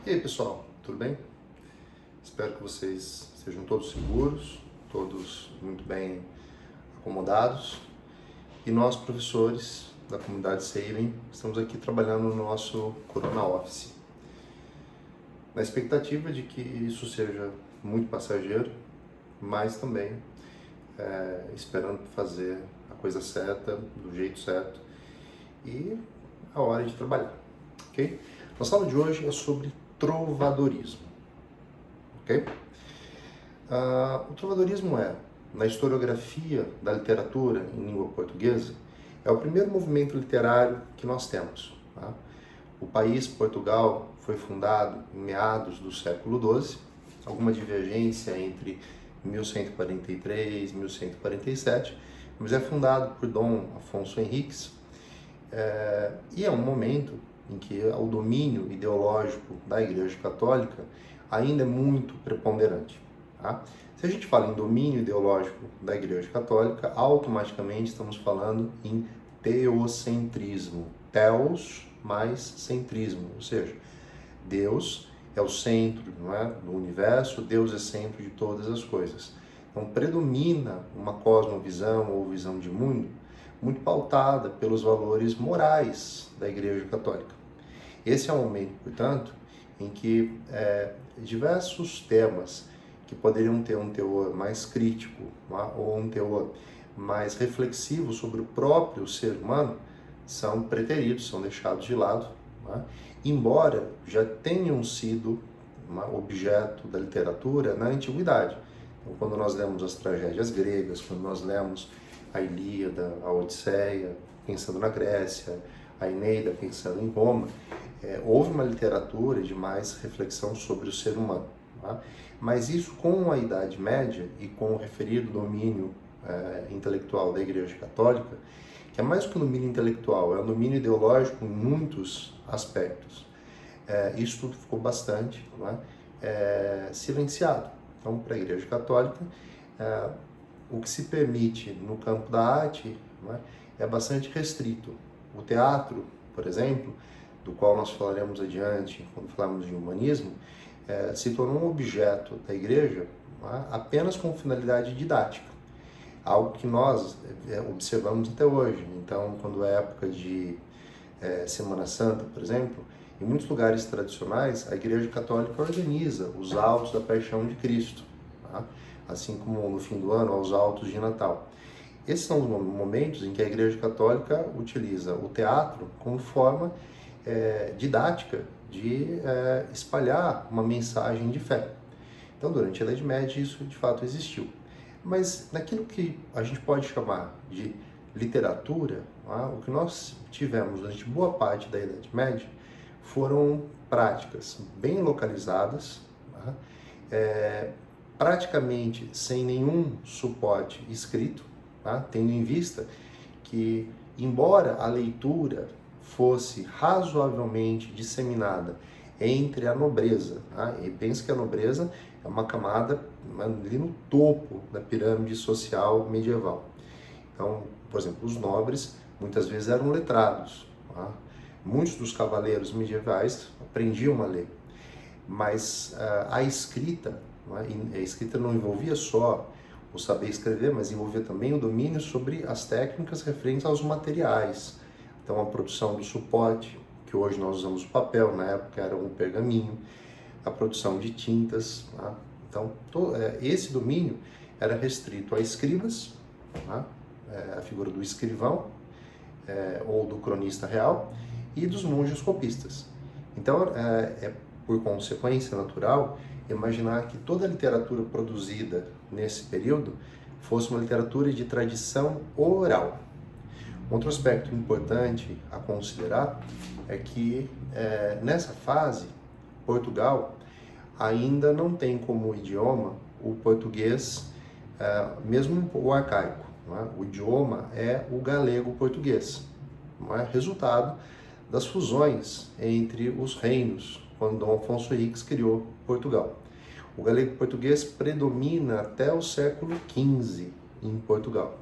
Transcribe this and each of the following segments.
E aí, pessoal, tudo bem? Espero que vocês sejam todos seguros, todos muito bem acomodados. E nós, professores da comunidade Saving, estamos aqui trabalhando no nosso Corona Office, na expectativa de que isso seja muito passageiro, mas também esperando fazer a coisa certa, do jeito certo e a hora de trabalhar, ok? Nossa aula de hoje é sobre trovadorismo, ok? O trovadorismo na historiografia da literatura em língua portuguesa, é o primeiro movimento literário que nós temos. Tá? O país, Portugal, foi fundado em meados do século XII, alguma divergência entre 1143 e 1147, mas é fundado por Dom Afonso Henriques, e é um momento em que o domínio ideológico da Igreja Católica ainda é muito preponderante. Tá? Se a gente fala em domínio ideológico da Igreja Católica, automaticamente estamos falando em teocentrismo. Theos mais centrismo, ou seja, Deus é o centro, não é, do universo, Deus é centro de todas as coisas. Então predomina uma cosmovisão ou visão de mundo muito pautada pelos valores morais da Igreja Católica. Esse é um momento, portanto, em que diversos temas que poderiam ter um teor mais crítico, ou um teor mais reflexivo sobre o próprio ser humano, são preteridos, são deixados de lado, embora já tenham sido objeto da literatura na antiguidade. Então, quando nós lemos as tragédias gregas, quando nós lemos a Ilíada, a Odisseia, pensando na Grécia, a Eneida, pensando em Roma, houve uma literatura de mais reflexão sobre o ser humano. Mas isso, com a Idade Média e com o referido domínio intelectual da Igreja Católica, que é mais que um domínio intelectual, é um domínio ideológico em muitos aspectos, isso tudo ficou bastante silenciado. Então, para a Igreja Católica, o que se permite no campo da arte é bastante restrito. O teatro, por exemplo, do qual nós falaremos adiante quando falarmos de humanismo, se tornou um objeto da Igreja apenas com finalidade didática, algo que nós observamos até hoje. Então, quando é época de Semana Santa, por exemplo, em muitos lugares tradicionais, a Igreja Católica organiza os autos da Paixão de Cristo, assim como no fim do ano, aos autos de Natal. Esses são os momentos em que a Igreja Católica utiliza o teatro como forma didática de espalhar uma mensagem de fé. Então, durante a Idade Média, isso de fato existiu. Mas naquilo que a gente pode chamar de literatura, o que nós tivemos durante boa parte da Idade Média foram práticas bem localizadas, praticamente sem nenhum suporte escrito, tendo em vista que, embora a leitura fosse razoavelmente disseminada entre a nobreza, e pensa que a nobreza é uma camada ali no topo da pirâmide social medieval. Então, por exemplo, os nobres muitas vezes eram letrados. Muitos dos cavaleiros medievais aprendiam a ler, mas a escrita não envolvia só o saber escrever, mas envolvia também o domínio sobre as técnicas referentes aos materiais. Então, a produção do suporte, que hoje nós usamos o papel, na época era o pergaminho, a produção de tintas. Então, esse domínio era restrito a escribas, a figura do escrivão, ou do cronista real, e dos monges copistas. Então, por consequência natural, imaginar que toda a literatura produzida nesse período fosse uma literatura de tradição oral. Outro aspecto importante a considerar é que, nessa fase, Portugal ainda não tem como idioma o português, mesmo o arcaico. O idioma é o galego-português, resultado das fusões entre os reinos, quando Dom Afonso Henriques criou Portugal. O galego-português predomina até o século XV em Portugal,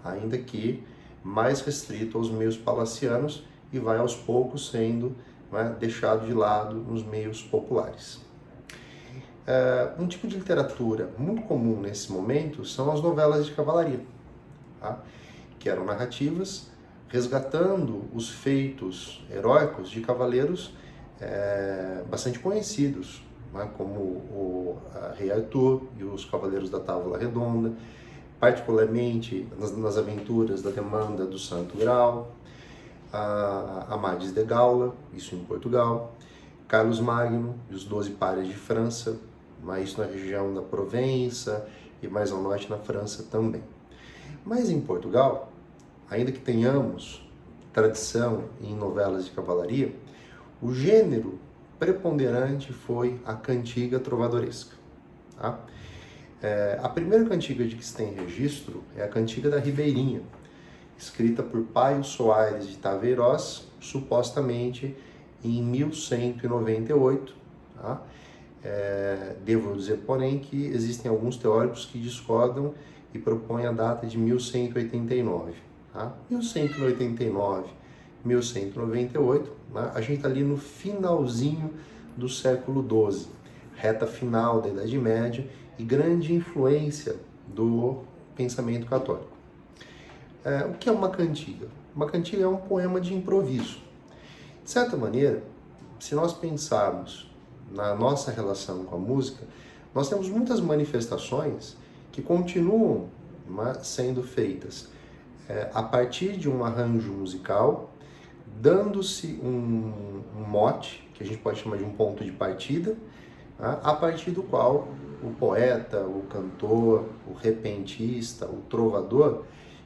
ainda que mais restrito aos meios palacianos, e vai aos poucos sendo não é, deixado de lado nos meios populares. Um tipo de literatura muito comum nesse momento são as novelas de cavalaria, tá? Que eram narrativas resgatando os feitos heróicos de cavaleiros bastante conhecidos, né? Como o Rei Arthur e os Cavaleiros da Távola Redonda, particularmente nas aventuras da Demanda do Santo Graal, a Amadis de Gaula, isso em Portugal, Carlos Magno e os 12 Pares de França, mas isso na região da Provença e mais ao norte na França também. Mas em Portugal, ainda que tenhamos tradição em novelas de cavalaria, o gênero preponderante foi a cantiga trovadoresca. Tá? A primeira cantiga de que se tem registro é a Cantiga da Ribeirinha, escrita por Paio Soares de Taveiroz, supostamente em 1198. Tá? Devo dizer, porém, que existem alguns teóricos que discordam e propõem a data de 1189. Tá? 1189, 1198, né? A gente está ali no finalzinho do século XII, reta final da Idade Média e grande influência do pensamento católico. O que é uma cantiga? Uma cantiga é um poema de improviso. De certa maneira, se nós pensarmos na nossa relação com a música, nós temos muitas manifestações que continuam sendo feitas a partir de um arranjo musical, dando-se um mote, que a gente pode chamar de um ponto de partida, a partir do qual o poeta, o cantor, o repentista, o trovador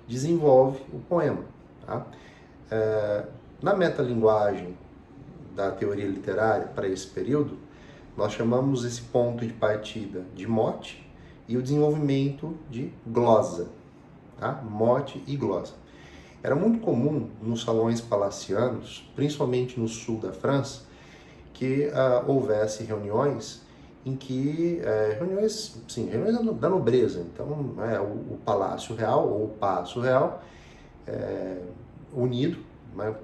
desenvolve o poema. Tá? Na metalinguagem da teoria literária para esse período, nós chamamos esse ponto de partida de mote e o desenvolvimento de glosa, tá? Mote e glosa. Era muito comum nos salões palacianos, principalmente no sul da França, que houvesse reuniões em que, reuniões da nobreza, então o Palácio Real ou o Paço Real unido,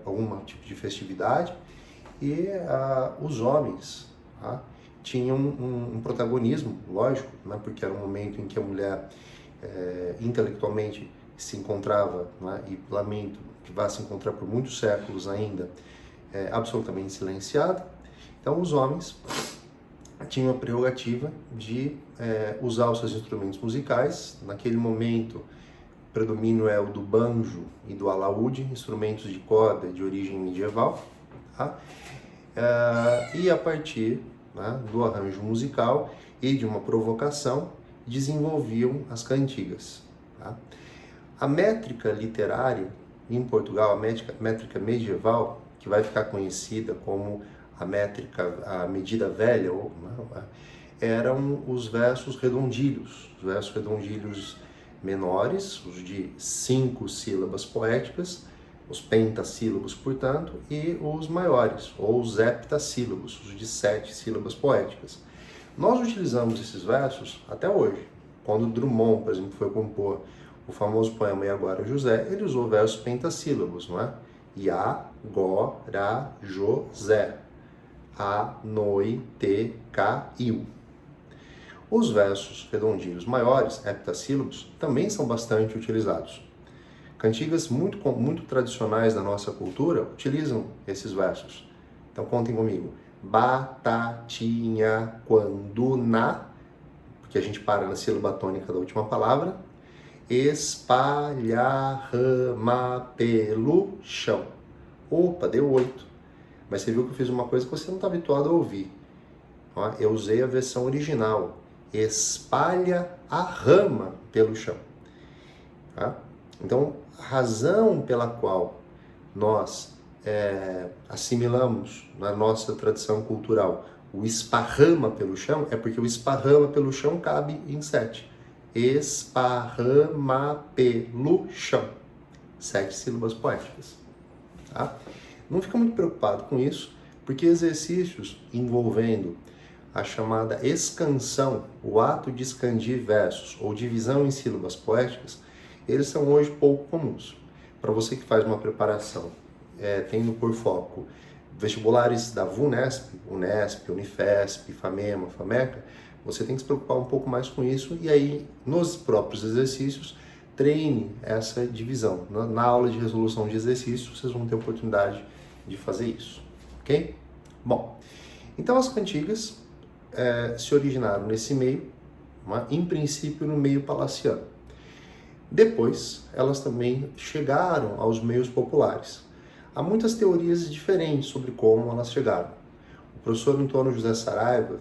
algum tipo de festividade, e os homens tinham um protagonismo, lógico, porque era um momento em que a mulher intelectualmente se encontrava, e lamento que vá se encontrar por muitos séculos ainda, absolutamente silenciada. Então os homens tinham a prerrogativa de usar os seus instrumentos musicais. Naquele momento, o predomínio é o do banjo e do alaúde, instrumentos de corda de origem medieval, tá? E a partir do arranjo musical e de uma provocação, desenvolviam as cantigas. Tá? A métrica literária em Portugal, a métrica medieval, que vai ficar conhecida como a medida velha, eram os versos redondilhos, menores, os de 5 sílabas poéticas, os pentassílabos, portanto, e os maiores, ou os heptassílabos, os de 7 sílabas poéticas. Nós utilizamos esses versos até hoje. Quando Drummond, por exemplo, foi compor o famoso poema E Agora José, ele usou versos pentassílabos, não é? Ya, go, ra, jo, zé. A, noi, te, ca, iu. Os versos redondinhos maiores, heptassílabos, também são bastante utilizados. Cantigas muito tradicionais da nossa cultura utilizam esses versos. Então contem comigo. Batatinha quando na, porque a gente para na sílaba tônica da última palavra, espalharrama pelo chão. Opa, deu 8. Mas você viu que eu fiz uma coisa que você não está habituado a ouvir. Eu usei a versão original. Espalha a rama pelo chão. Tá? Então, a razão pela qual nós assimilamos na nossa tradição cultural o esparrama pelo chão é porque o esparrama pelo chão cabe em 7. Esparrama pelo chão. 7 sílabas poéticas. Tá? Não fica muito preocupado com isso, porque exercícios envolvendo a chamada escansão, o ato de escandir versos ou divisão em sílabas poéticas, eles são hoje pouco comuns. Para você que faz uma preparação, tendo por foco vestibulares da VUNESP, Unesp, Unifesp, FAMEMA, FAMECA, você tem que se preocupar um pouco mais com isso e aí, nos próprios exercícios, treine essa divisão. Na aula de resolução de exercícios, vocês vão ter oportunidade de fazer isso, ok? Bom, então as cantigas se originaram nesse meio, em princípio no meio palaciano. Depois, elas também chegaram aos meios populares. Há muitas teorias diferentes sobre como elas chegaram. O professor Antônio José Saraiva,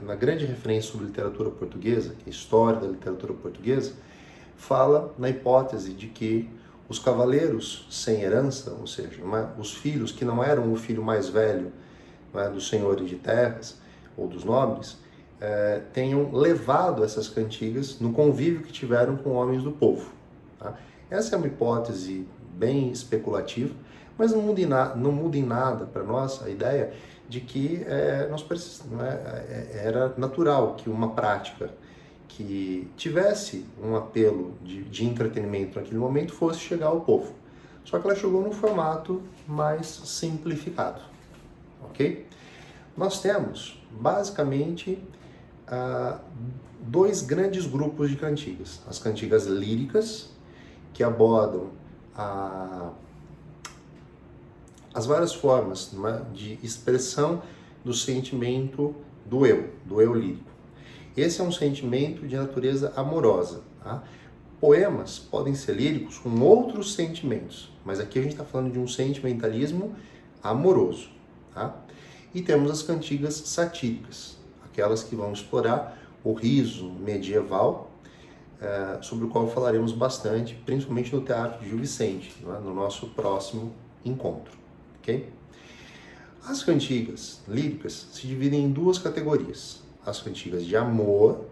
na grande referência sobre literatura portuguesa, que é a história da literatura portuguesa, fala na hipótese de que os cavaleiros sem herança, ou seja, os filhos que não eram o filho mais velho dos senhores de terras ou dos nobres, tenham levado essas cantigas no convívio que tiveram com homens do povo. Tá? Essa é uma hipótese bem especulativa, mas não muda em nada para nós a ideia de que era natural que uma prática que tivesse um apelo de entretenimento naquele momento fosse chegar ao povo. Só que ela chegou num formato mais simplificado, ok? Nós temos, basicamente, dois grandes grupos de cantigas. As cantigas líricas, que abordam as várias formas de expressão do sentimento do eu lírico. Esse é um sentimento de natureza amorosa. Tá? Poemas podem ser líricos com outros sentimentos, mas aqui a gente está falando de um sentimentalismo amoroso. Tá? E temos as cantigas satíricas, aquelas que vão explorar o riso medieval, sobre o qual falaremos bastante, principalmente no Teatro de Gil Vicente, no nosso próximo encontro. Okay? As cantigas líricas se dividem em duas categorias, as cantigas de amor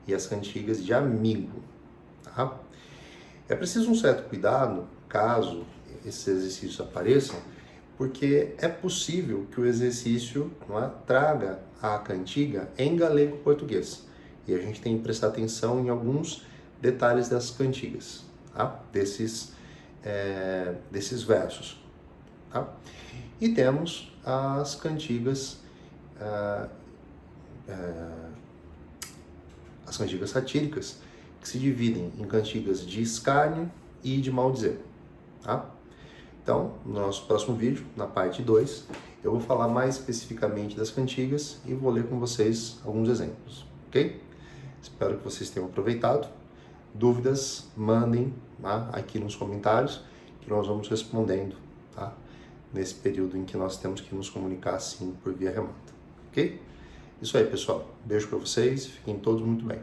e as cantigas de amigo. Tá? É preciso um certo cuidado, caso esses exercícios apareçam, porque é possível que o exercício traga a cantiga em galego-português. E a gente tem que prestar atenção em alguns detalhes dessas cantigas, tá? desses versos. Tá? E temos as cantigas satíricas, que se dividem em cantigas de escárnio e de maldizer. Tá? Então, no nosso próximo vídeo, na parte 2, eu vou falar mais especificamente das cantigas e vou ler com vocês alguns exemplos, ok? Espero que vocês tenham aproveitado. Dúvidas, mandem aqui nos comentários, que nós vamos respondendo, tá? Nesse período em que nós temos que nos comunicar assim por via remota, ok? Isso aí, pessoal. Beijo para vocês, fiquem todos muito bem.